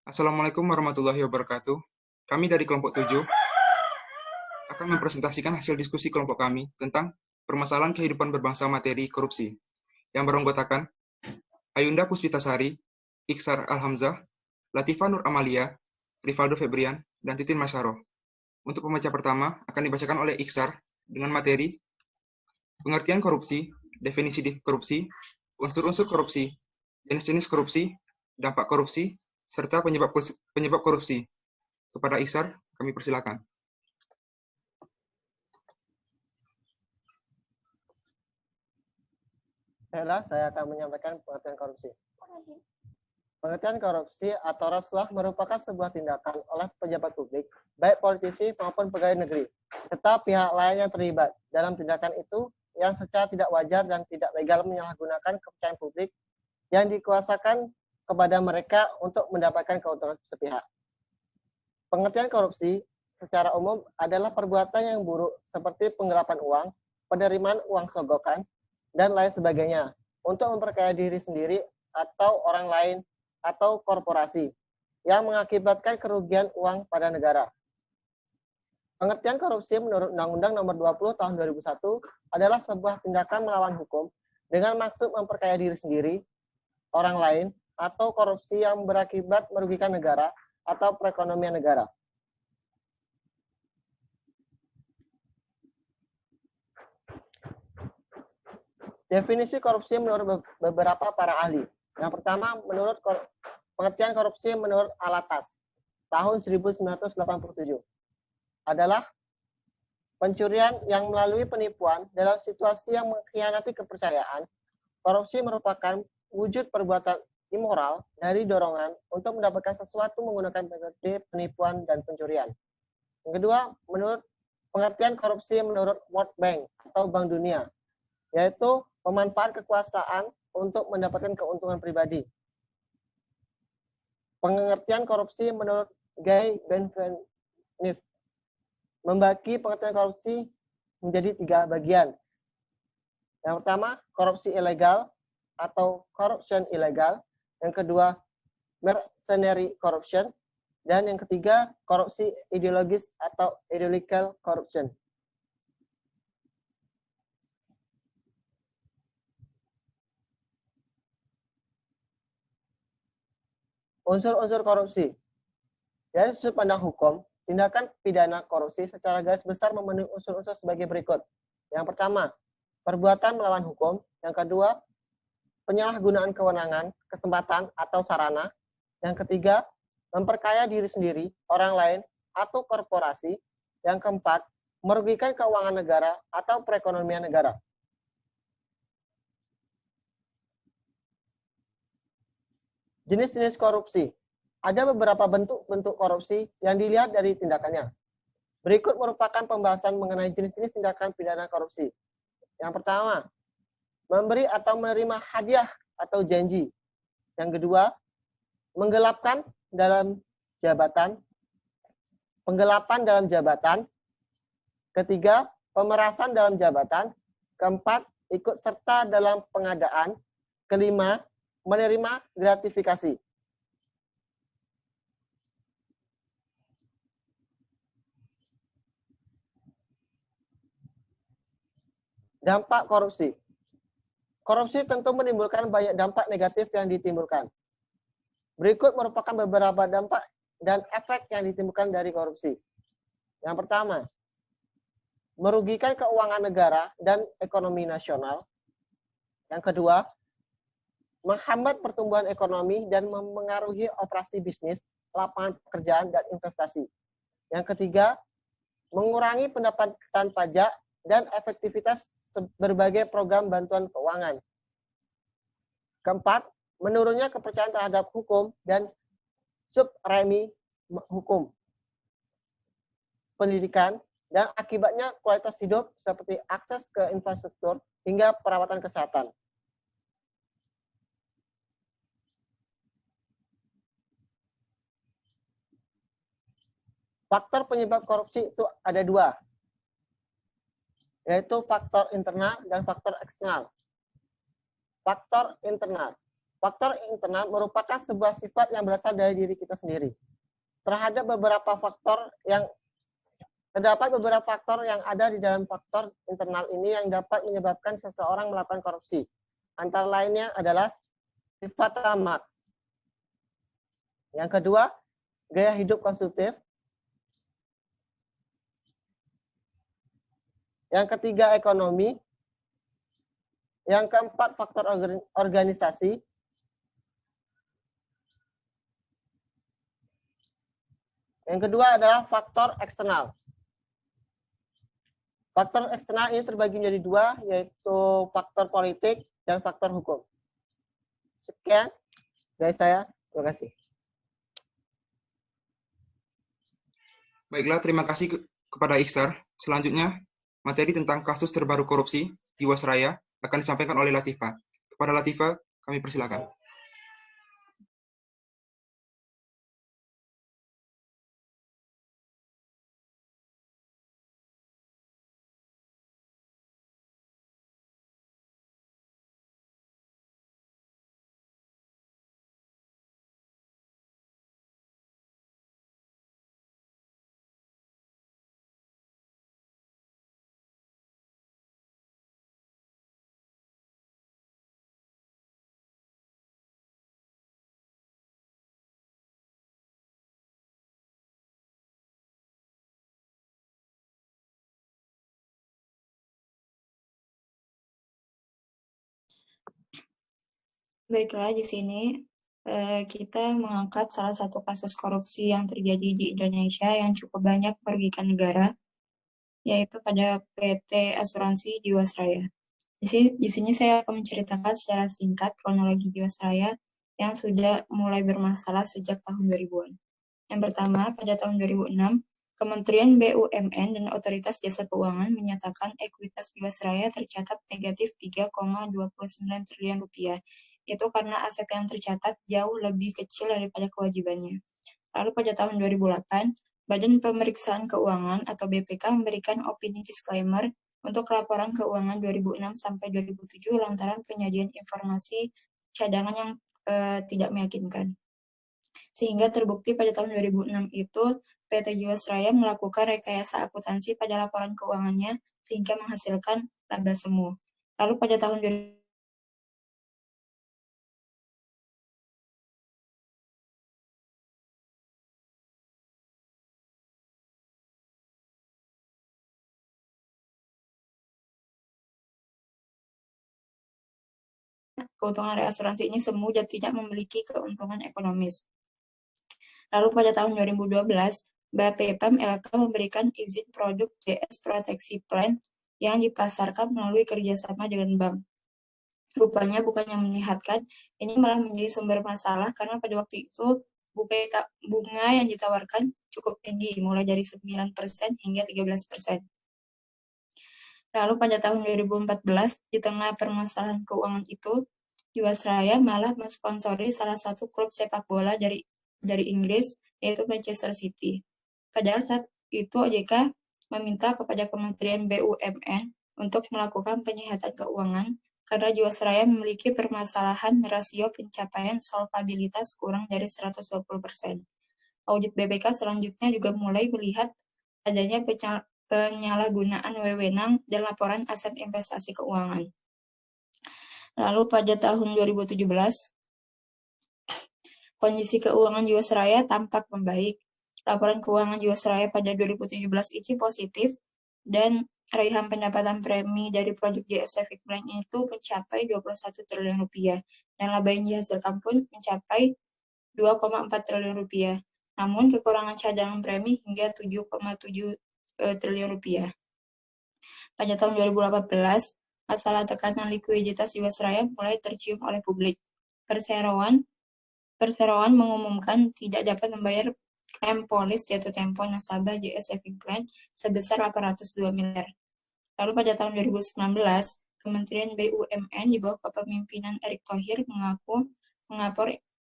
Assalamualaikum warahmatullahi wabarakatuh. Kami dari kelompok 7 akan mempresentasikan hasil diskusi kelompok kami tentang permasalahan kehidupan berbangsa materi korupsi yang beranggotakan Ayunda Puspitasari, Iksar Alhamzah, Latifah Nur Amalia, Rivaldo Febrian, dan Titin Masyaro. Untuk pembaca pertama akan dibacakan oleh Iksar dengan materi pengertian korupsi, definisi korupsi, unsur-unsur korupsi, jenis-jenis korupsi, dampak korupsi, serta penyebab korupsi. Kepada Iksar, kami persilakan. Baiklah, saya akan menyampaikan pengertian korupsi. Pengertian korupsi atau rasuah merupakan sebuah tindakan oleh pejabat publik, baik politisi maupun pegawai negeri, serta pihak lain yang terlibat dalam tindakan itu yang secara tidak wajar dan tidak legal menyalahgunakan kepercayaan publik yang dikuasakan kepada mereka untuk mendapatkan keuntungan sepihak. Pengertian korupsi secara umum adalah perbuatan yang buruk seperti penggelapan uang, penerimaan uang sogokan, dan lain sebagainya untuk memperkaya diri sendiri atau orang lain atau korporasi yang mengakibatkan kerugian uang pada negara. Pengertian korupsi menurut Undang-Undang Nomor 20 Tahun 2001 adalah sebuah tindakan melawan hukum dengan maksud memperkaya diri sendiri, orang lain, atau korupsi yang berakibat merugikan negara atau perekonomian negara. Definisi korupsi menurut beberapa para ahli. Yang pertama, menurut pengertian korupsi menurut Alatas tahun 1987 adalah pencurian yang melalui penipuan dalam situasi yang mengkhianati kepercayaan. Korupsi merupakan wujud perbuatan immoral dari dorongan untuk mendapatkan sesuatu menggunakan metode penipuan dan pencurian. Yang kedua, menurut pengertian korupsi menurut World Bank atau Bank Dunia, yaitu pemanfaat kekuasaan untuk mendapatkan keuntungan pribadi. Pengertian korupsi menurut Guy Benveniste membagi pengertian korupsi menjadi 3 bagian. Yang pertama, korupsi ilegal atau corruption ilegal. Yang kedua, mercenary corruption. Dan yang ketiga, korupsi ideologis atau ideological corruption. Unsur-unsur korupsi. Dari sudut pandang hukum, tindakan pidana korupsi secara garis besar memenuhi unsur-unsur sebagai berikut. Yang pertama, perbuatan melawan hukum. Yang kedua, penyalahgunaan kewenangan, kesempatan, atau sarana. Yang ketiga, memperkaya diri sendiri, orang lain, atau korporasi. Yang keempat, merugikan keuangan negara atau perekonomian negara. Jenis-jenis korupsi. Ada beberapa bentuk-bentuk korupsi yang dilihat dari tindakannya. Berikut merupakan pembahasan mengenai jenis-jenis tindakan pidana korupsi. Yang pertama, memberi atau menerima hadiah atau janji. Yang kedua, menggelapkan dalam jabatan, penggelapan dalam jabatan. Ketiga, pemerasan dalam jabatan. Keempat, ikut serta dalam pengadaan. Kelima, menerima gratifikasi. Dampak korupsi. Korupsi tentu menimbulkan banyak dampak negatif yang ditimbulkan. Berikut merupakan beberapa dampak dan efek yang ditimbulkan dari korupsi. Yang pertama, merugikan keuangan negara dan ekonomi nasional. Yang kedua, menghambat pertumbuhan ekonomi dan memengaruhi operasi bisnis, lapangan pekerjaan, dan investasi. Yang ketiga, mengurangi pendapatan pajak dan efektivitas berbagai program bantuan keuangan. Keempat, menurunnya kepercayaan terhadap hukum dan supremi hukum, pendidikan, dan akibatnya kualitas hidup seperti akses ke infrastruktur hingga perawatan kesehatan. Faktor penyebab korupsi itu ada 2, yaitu faktor internal dan faktor eksternal. Faktor internal. Faktor internal merupakan sebuah sifat yang berasal dari diri kita sendiri. Terdapat beberapa faktor yang ada di dalam faktor internal ini yang dapat menyebabkan seseorang melakukan korupsi. Antara lainnya adalah sifat tamak. Yang kedua, gaya hidup konsumtif. Yang ketiga, ekonomi. Yang keempat, faktor organisasi. Yang kedua adalah faktor eksternal. Faktor eksternal ini terbagi menjadi dua, yaitu faktor politik dan faktor hukum. Sekian dari saya. Terima kasih. Baiklah, terima kasih kepada Iksar. Selanjutnya, materi tentang kasus terbaru korupsi Jiwasraya akan disampaikan oleh Latifa. Kepada Latifa, kami persilakan. Baiklah, di sini kita mengangkat salah satu kasus korupsi yang terjadi di Indonesia yang cukup banyak merugikan negara, yaitu pada PT Asuransi Jiwasraya. Di sini saya akan menceritakan secara singkat kronologi Jiwasraya yang sudah mulai bermasalah sejak tahun 2000-an. Yang pertama, pada tahun 2006, Kementerian BUMN dan Otoritas Jasa Keuangan menyatakan ekuitas Jiwasraya tercatat negatif 3,29 triliun rupiah. Itu karena aset yang tercatat jauh lebih kecil daripada kewajibannya. Lalu pada tahun 2008, Badan Pemeriksaan Keuangan atau BPK memberikan opini disclaimer untuk laporan keuangan 2006 sampai 2007 lantaran penyajian informasi cadangan yang tidak meyakinkan. Sehingga terbukti pada tahun 2006 itu PT Jiwasraya melakukan rekayasa akuntansi pada laporan keuangannya sehingga menghasilkan laba semu. Lalu pada tahun 2000 keuntungan reasuransi ini semu dan tidak memiliki keuntungan ekonomis. Lalu pada tahun 2012, Bapepam LK memberikan izin produk DS Proteksi Plan yang dipasarkan melalui kerjasama dengan bank. Rupanya bukannya menyehatkan, ini malah menjadi sumber masalah karena pada waktu itu bunga yang ditawarkan cukup tinggi, mulai dari 9% hingga 13%. Lalu pada tahun 2014, di tengah permasalahan keuangan itu, Jiwasraya malah mensponsori salah satu klub sepak bola dari Inggris, yaitu Manchester City. Padahal saat itu OJK meminta kepada Kementerian BUMN untuk melakukan penyihatan keuangan karena Jiwasraya memiliki permasalahan rasio pencapaian solvabilitas kurang dari 120%. Audit BPK selanjutnya juga mulai melihat adanya penyalahgunaan wewenang dan laporan aset investasi keuangan. Lalu pada tahun 2017, kondisi keuangan Jiwasraya tampak membaik. Laporan keuangan Jiwasraya pada 2017 ini positif dan raihan pendapatan premi dari produk JS Saving Plan itu mencapai 21 triliun rupiah dan laba yang dihasilkan pun mencapai 2,4 triliun rupiah. Namun kekurangan cadangan premi hingga 7,7 triliun rupiah. Pada tahun 2018, masalah tekanan likuiditas Jiwasraya mulai tercium oleh publik. Perseroan mengumumkan tidak dapat membayar klaim polis jatuh tempo nasabah JS Saving Plan sebesar 802 miliar. Lalu pada tahun 2019, Kementerian BUMN di bawah kepemimpinan Erick Thohir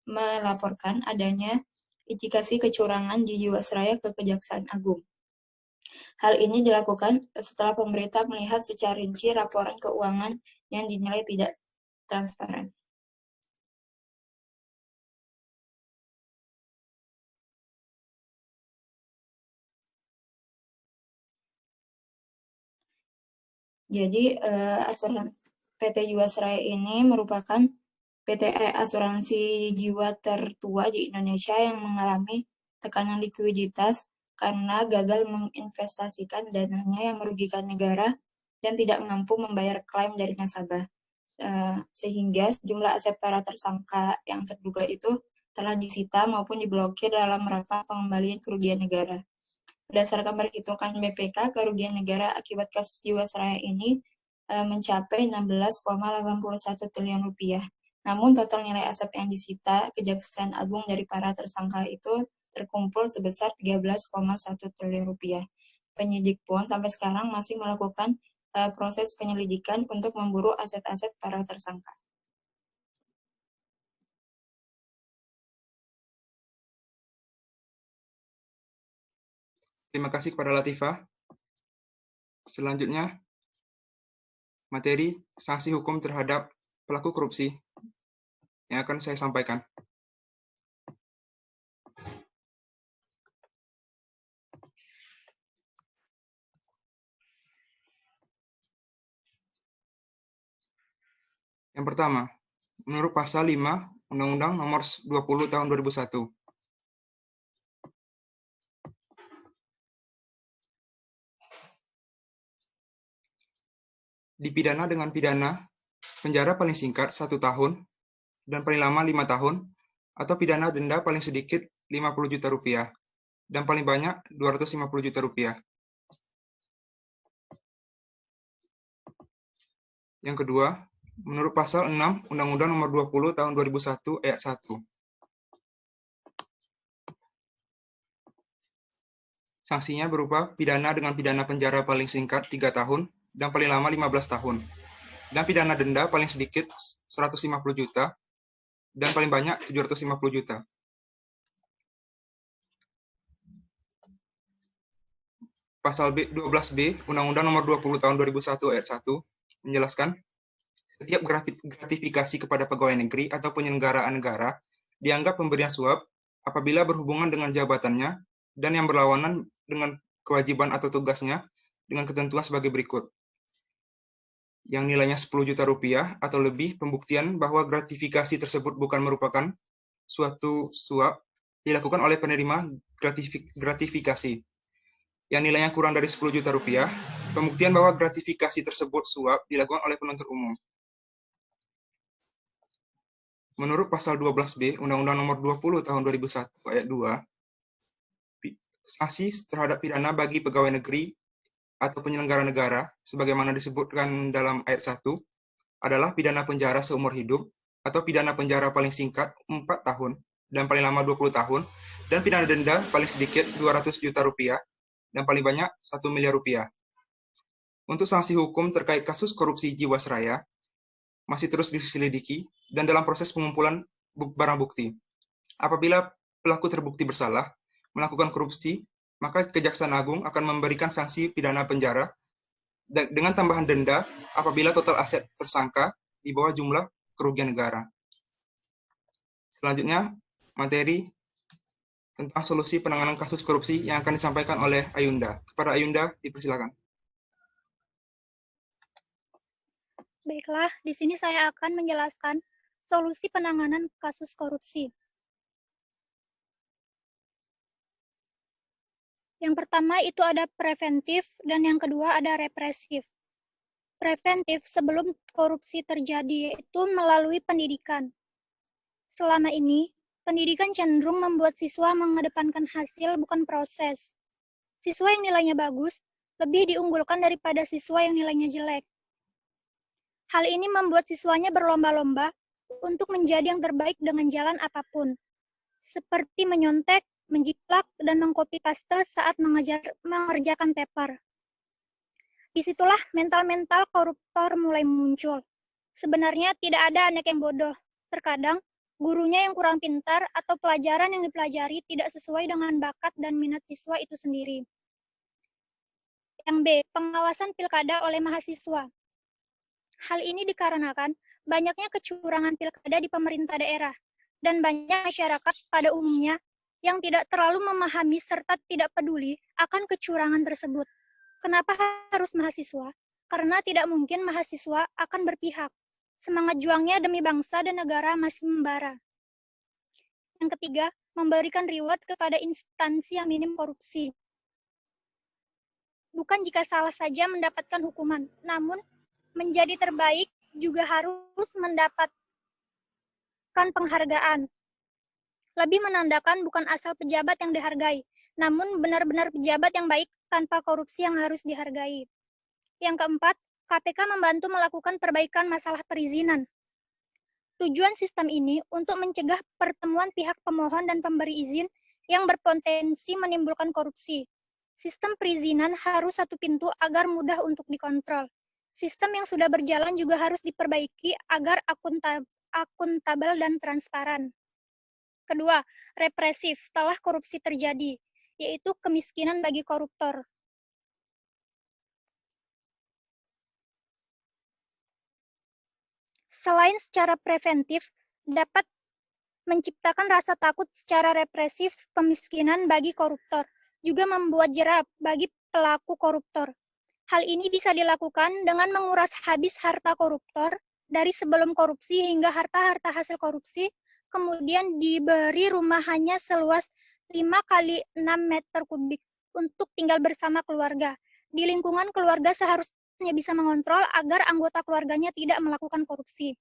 melaporkan adanya indikasi kecurangan di Jiwasraya ke Kejaksaan Agung. Hal ini dilakukan setelah pemerintah melihat secara rinci laporan keuangan yang dinilai tidak transparan. Jadi PT Jiwasraya ini merupakan PT asuransi jiwa tertua di Indonesia yang mengalami tekanan likuiditas karena gagal menginvestasikan dananya yang merugikan negara dan tidak mampu membayar klaim dari nasabah. Sehingga jumlah aset para tersangka yang terduga itu telah disita maupun diblokir dalam rangka pengembalian kerugian negara. Berdasarkan perhitungan BPK, kerugian negara akibat kasus Jiwasraya ini mencapai 16,81 triliun rupiah. Namun total nilai aset yang disita Kejaksaan Agung dari para tersangka itu terkumpul sebesar 13,1 triliun rupiah. Penyidik pun sampai sekarang masih melakukan proses penyelidikan untuk memburu aset-aset para tersangka. Terima kasih kepada Latifah. Selanjutnya, materi sanksi hukum terhadap pelaku korupsi yang akan saya sampaikan. Yang pertama, menurut pasal 5 Undang-Undang Nomor 20 Tahun 2001, dipidana dengan pidana penjara paling singkat 1 tahun dan paling lama 5 tahun, atau pidana denda paling sedikit 50 juta rupiah dan paling banyak 250 juta rupiah. Yang kedua, menurut pasal 6 Undang-Undang Nomor 20 Tahun 2001 Ayat 1. Sanksinya berupa pidana dengan pidana penjara paling singkat 3 tahun dan paling lama 15 tahun. Dan pidana denda paling sedikit 150 juta dan paling banyak 750 juta. Pasal 12B Undang-Undang Nomor 20 Tahun 2001 Ayat 1 menjelaskan setiap gratifikasi kepada pegawai negeri atau penyelenggaraan negara dianggap pemberian suap apabila berhubungan dengan jabatannya dan yang berlawanan dengan kewajiban atau tugasnya dengan ketentuan sebagai berikut. Yang nilainya 10 juta rupiah atau lebih, pembuktian bahwa gratifikasi tersebut bukan merupakan suatu suap dilakukan oleh penerima gratifikasi. Yang nilainya kurang dari 10 juta rupiah, pembuktian bahwa gratifikasi tersebut suap dilakukan oleh penuntut umum. Menurut pasal 12B Undang-Undang Nomor 20 Tahun 2001 Ayat 2, sanksi terhadap pidana bagi pegawai negeri atau penyelenggara negara, sebagaimana disebutkan dalam ayat 1, adalah pidana penjara seumur hidup, atau pidana penjara paling singkat 4 tahun, dan paling lama 20 tahun, dan pidana denda paling sedikit 200 juta rupiah, dan paling banyak 1 miliar rupiah. Untuk sanksi hukum terkait kasus korupsi Jiwasraya, masih terus diselidiki, dan dalam proses pengumpulan barang bukti. Apabila pelaku terbukti bersalah melakukan korupsi, maka Kejaksaan Agung akan memberikan sanksi pidana penjara dengan tambahan denda apabila total aset tersangka di bawah jumlah kerugian negara. Selanjutnya, materi tentang solusi penanganan kasus korupsi yang akan disampaikan oleh Ayunda. Kepada Ayunda, dipersilakan. Baiklah, di sini saya akan menjelaskan solusi penanganan kasus korupsi. Yang pertama itu ada preventif dan yang kedua ada represif. Preventif sebelum korupsi terjadi itu melalui pendidikan. Selama ini, pendidikan cenderung membuat siswa mengedepankan hasil bukan proses. Siswa yang nilainya bagus lebih diunggulkan daripada siswa yang nilainya jelek. Hal ini membuat siswanya berlomba-lomba untuk menjadi yang terbaik dengan jalan apapun, seperti menyontek, menjiplak, dan mengcopy paste saat mengerjakan paper. Disitulah mental-mental koruptor mulai muncul. Sebenarnya tidak ada anak yang bodoh. Terkadang, gurunya yang kurang pintar atau pelajaran yang dipelajari tidak sesuai dengan bakat dan minat siswa itu sendiri. Yang B. Pengawasan pilkada oleh mahasiswa. Hal ini dikarenakan banyaknya kecurangan pilkada di pemerintah daerah, dan banyak masyarakat pada umumnya yang tidak terlalu memahami serta tidak peduli akan kecurangan tersebut. Kenapa harus mahasiswa? karena tidak mungkin mahasiswa akan berpihak. Semangat juangnya demi bangsa dan negara masih membara. Yang ketiga, memberikan reward kepada instansi yang minim korupsi. Bukan jika salah saja mendapatkan hukuman, namun menjadi terbaik juga harus mendapatkan penghargaan. Lebih menandakan bukan asal pejabat yang dihargai, namun benar-benar pejabat yang baik tanpa korupsi yang harus dihargai. Yang keempat, KPK membantu melakukan perbaikan masalah perizinan. Tujuan sistem ini untuk mencegah pertemuan pihak pemohon dan pemberi izin yang berpotensi menimbulkan korupsi. Sistem perizinan harus satu pintu agar mudah untuk dikontrol. Sistem yang sudah berjalan juga harus diperbaiki agar akuntabel dan transparan. Kedua, represif setelah korupsi terjadi, yaitu kemiskinan bagi koruptor. Selain secara preventif, dapat menciptakan rasa takut secara represif pemiskinan bagi koruptor, juga membuat jerat bagi pelaku koruptor. Hal ini bisa dilakukan dengan menguras habis harta koruptor dari sebelum korupsi hingga harta-harta hasil korupsi, kemudian diberi rumah hanya seluas 5 kali 6 meter kubik untuk tinggal bersama keluarga. Di lingkungan keluarga seharusnya bisa mengontrol agar anggota keluarganya tidak melakukan korupsi.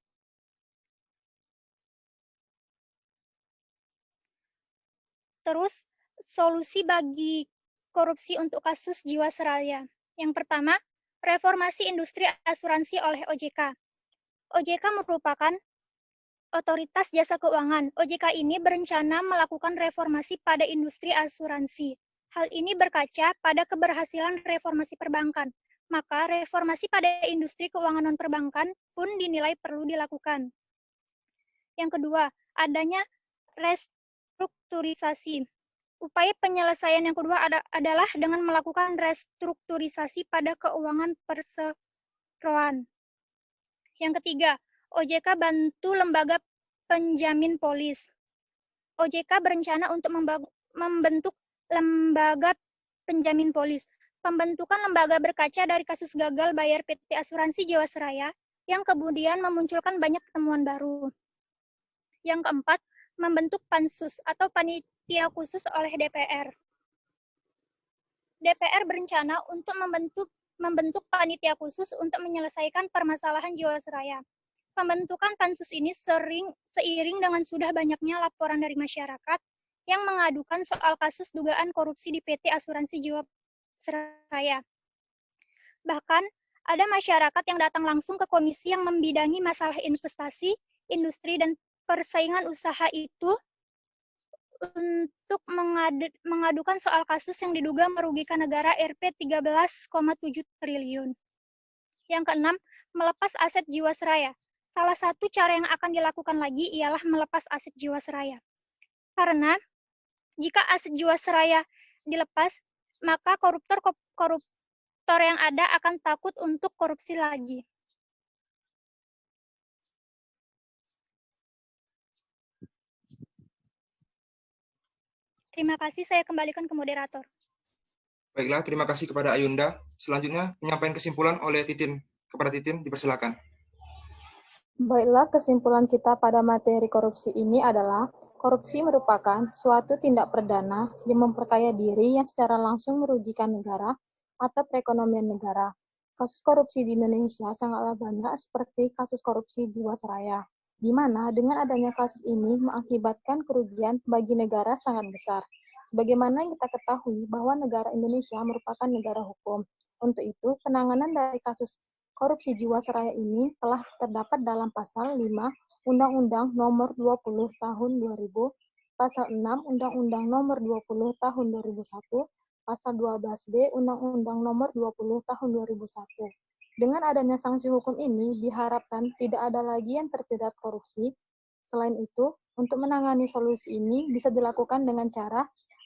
Terus, solusi bagi korupsi untuk kasus Jiwasraya. Yang pertama, reformasi industri asuransi oleh OJK. OJK merupakan otoritas jasa keuangan. OJK ini berencana melakukan reformasi pada industri asuransi. Hal ini berkaca pada keberhasilan reformasi perbankan. Maka reformasi pada industri keuangan non-perbankan pun dinilai perlu dilakukan. Yang kedua, adanya restrukturisasi. Upaya penyelesaian yang kedua adalah dengan melakukan restrukturisasi pada keuangan perseroan. Yang ketiga, OJK bantu lembaga penjamin polis. OJK berencana untuk membentuk lembaga penjamin polis. Pembentukan lembaga berkaca dari kasus gagal bayar PT Asuransi Jiwasraya yang kemudian memunculkan banyak temuan baru. Yang keempat, membentuk pansus atau panitia khusus oleh DPR. DPR berencana untuk membentuk panitia khusus untuk menyelesaikan permasalahan Jiwasraya. Pembentukan pansus ini seiring dengan sudah banyaknya laporan dari masyarakat yang mengadukan soal kasus dugaan korupsi di PT Asuransi Jiwasraya. Bahkan, ada masyarakat yang datang langsung ke komisi yang membidangi masalah investasi, industri, dan persaingan usaha itu untuk mengadukan soal kasus yang diduga merugikan negara Rp 13,7 triliun. Yang keenam, melepas aset Jiwasraya. Salah satu cara yang akan dilakukan lagi ialah melepas aset Jiwasraya. Karena jika aset Jiwasraya dilepas, maka koruptor yang ada akan takut untuk korupsi lagi. Terima kasih, saya kembalikan ke moderator. Baiklah, terima kasih kepada Ayunda. Selanjutnya, penyampaian kesimpulan oleh Titin. Kepada Titin, dipersilakan. Baiklah, kesimpulan kita pada materi korupsi ini adalah korupsi merupakan suatu tindak pidana yang memperkaya diri yang secara langsung merugikan negara atau perekonomian negara. Kasus korupsi di Indonesia sangatlah banyak seperti kasus korupsi Jiwasraya, di mana dengan adanya kasus ini mengakibatkan kerugian bagi negara sangat besar. Sebagaimana yang kita ketahui bahwa negara Indonesia merupakan negara hukum. Untuk itu, penanganan dari kasus korupsi Jiwasraya ini telah terdapat dalam pasal 5 Undang-Undang Nomor 20 Tahun 2000, pasal 6 Undang-Undang Nomor 20 Tahun 2001, pasal 12B Undang-Undang Nomor 20 Tahun 2001. Dengan adanya sanksi hukum ini diharapkan tidak ada lagi yang terjerat korupsi. Selain itu, untuk menangani solusi ini bisa dilakukan dengan cara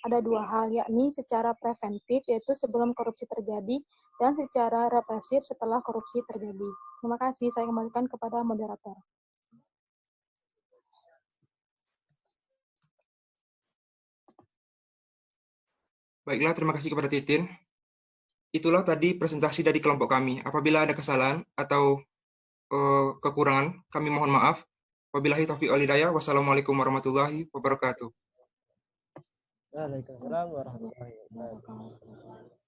ada dua hal, yakni secara preventif, yaitu sebelum korupsi terjadi, dan secara represif setelah korupsi terjadi. Terima kasih, saya kembalikan kepada moderator. Baiklah, terima kasih kepada Titin. itulah tadi presentasi dari kelompok kami. Apabila ada kesalahan atau kekurangan, kami mohon maaf. Wabillahi taufiq wal hidayah. Wassalamualaikum warahmatullahi wabarakatuh. Waalaikumsalam warahmatullahi wabarakatuh.